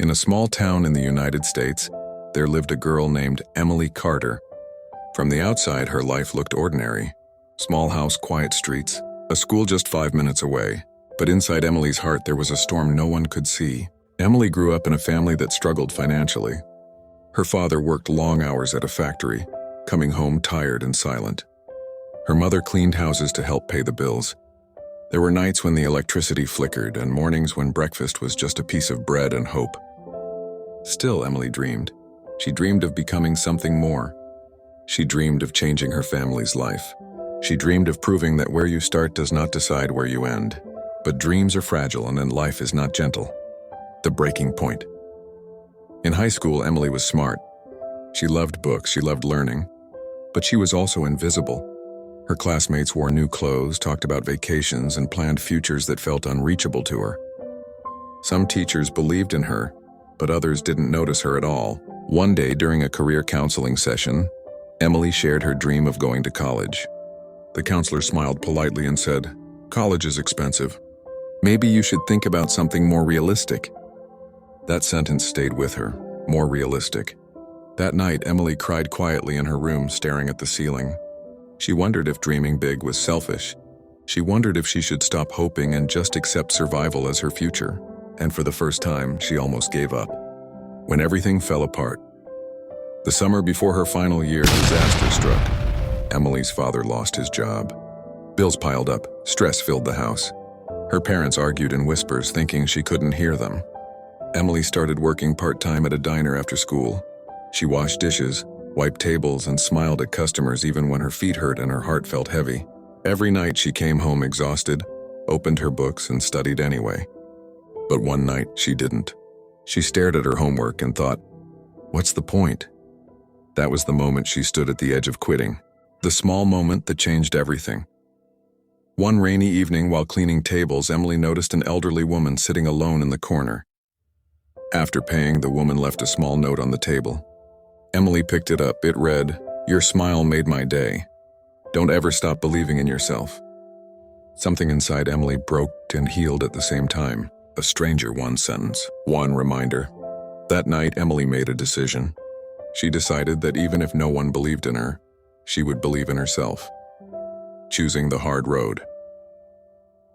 In a small town in the United States, there lived a girl named Emily Carter. From the outside, her life looked ordinary. Small house, quiet streets, a school just 5 minutes away. But inside Emily's heart, there was a storm no one could see. Emily grew up in a family that struggled financially. Her father worked long hours at a factory, coming home tired and silent. Her mother cleaned houses to help pay the bills. There were nights when the electricity flickered and mornings when breakfast was just a piece of bread and hope. Still, Emily dreamed. She dreamed of becoming something more. She dreamed of changing her family's life. She dreamed of proving that where you start does not decide where you end. But dreams are fragile and then life is not gentle. The breaking point. In high school, Emily was smart. She loved books, she loved learning. But she was also invisible. Her classmates wore new clothes, talked about vacations, and planned futures that felt unreachable to her. Some teachers believed in her, but others didn't notice her at all. One day during a career counseling session, Emily shared her dream of going to college. The counselor smiled politely and said, "College is expensive. Maybe you should think about something more realistic." That sentence stayed with her, more realistic. That night, Emily cried quietly in her room, staring at the ceiling. She wondered if dreaming big was selfish. She wondered if she should stop hoping and just accept survival as her future. And for the first time, she almost gave up. When everything fell apart. The summer before her final year, disaster struck. Emily's father lost his job. Bills piled up, stress filled the house. Her parents argued in whispers, thinking she couldn't hear them. Emily started working part-time at a diner after school. She washed dishes, wiped tables, and smiled at customers even when her feet hurt and her heart felt heavy. Every night she came home exhausted, opened her books, and studied anyway. But one night she didn't. She stared at her homework and thought, "What's the point?" That was the moment she stood at the edge of quitting. The small moment that changed everything. One rainy evening while cleaning tables, Emily noticed an elderly woman sitting alone in the corner. After paying, the woman left a small note on the table. Emily picked it up. It read, "Your smile made my day. Don't ever stop believing in yourself." Something inside Emily broke and healed at the same time. A stranger, one sentence, one reminder. That night, Emily made a decision. She decided that even if no one believed in her, she would believe in herself. Choosing the hard road.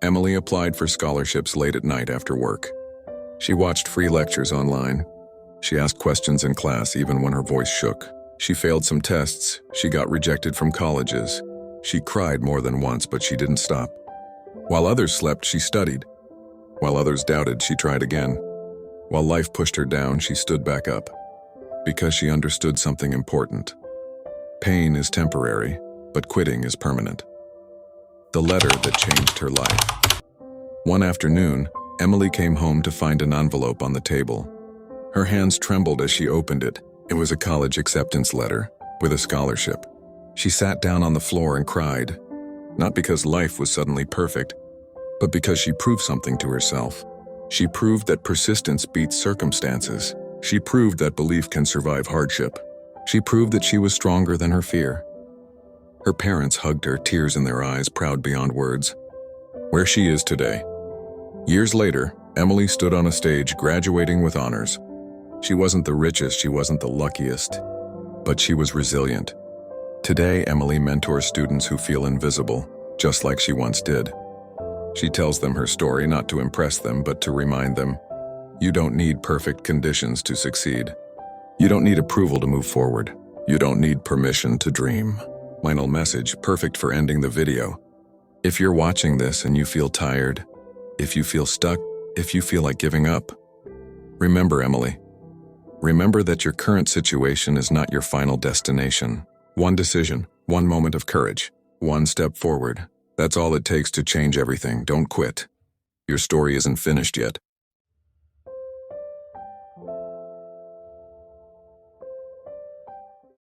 Emily applied for scholarships late at night after work. She watched free lectures online. She asked questions in class even when her voice shook. She failed some tests. She got rejected from colleges. She cried more than once, but she didn't stop. While others slept, she studied. While others doubted, she tried again. While life pushed her down, she stood back up. Because she understood something important. Pain is temporary, but quitting is permanent. The letter that changed her life. One afternoon, Emily came home to find an envelope on the table. Her hands trembled as she opened it. It was a college acceptance letter with a scholarship. She sat down on the floor and cried, not because life was suddenly perfect, but because she proved something to herself. She proved that persistence beats circumstances. She proved that belief can survive hardship. She proved that she was stronger than her fear. Her parents hugged her, tears in their eyes, proud beyond words. Where she is today. Years later, Emily stood on a stage, graduating with honors. She wasn't the richest, she wasn't the luckiest, but she was resilient. Today, Emily mentors students who feel invisible, just like she once did. She tells them her story not to impress them, but to remind them, you don't need perfect conditions to succeed. You don't need approval to move forward. You don't need permission to dream. Final message, perfect for ending the video. If you're watching this and you feel tired, if you feel stuck, if you feel like giving up, remember, Emily. Remember that your current situation is not your final destination. One decision, one moment of courage, one step forward. That's all it takes to change everything. Don't quit. Your story isn't finished yet.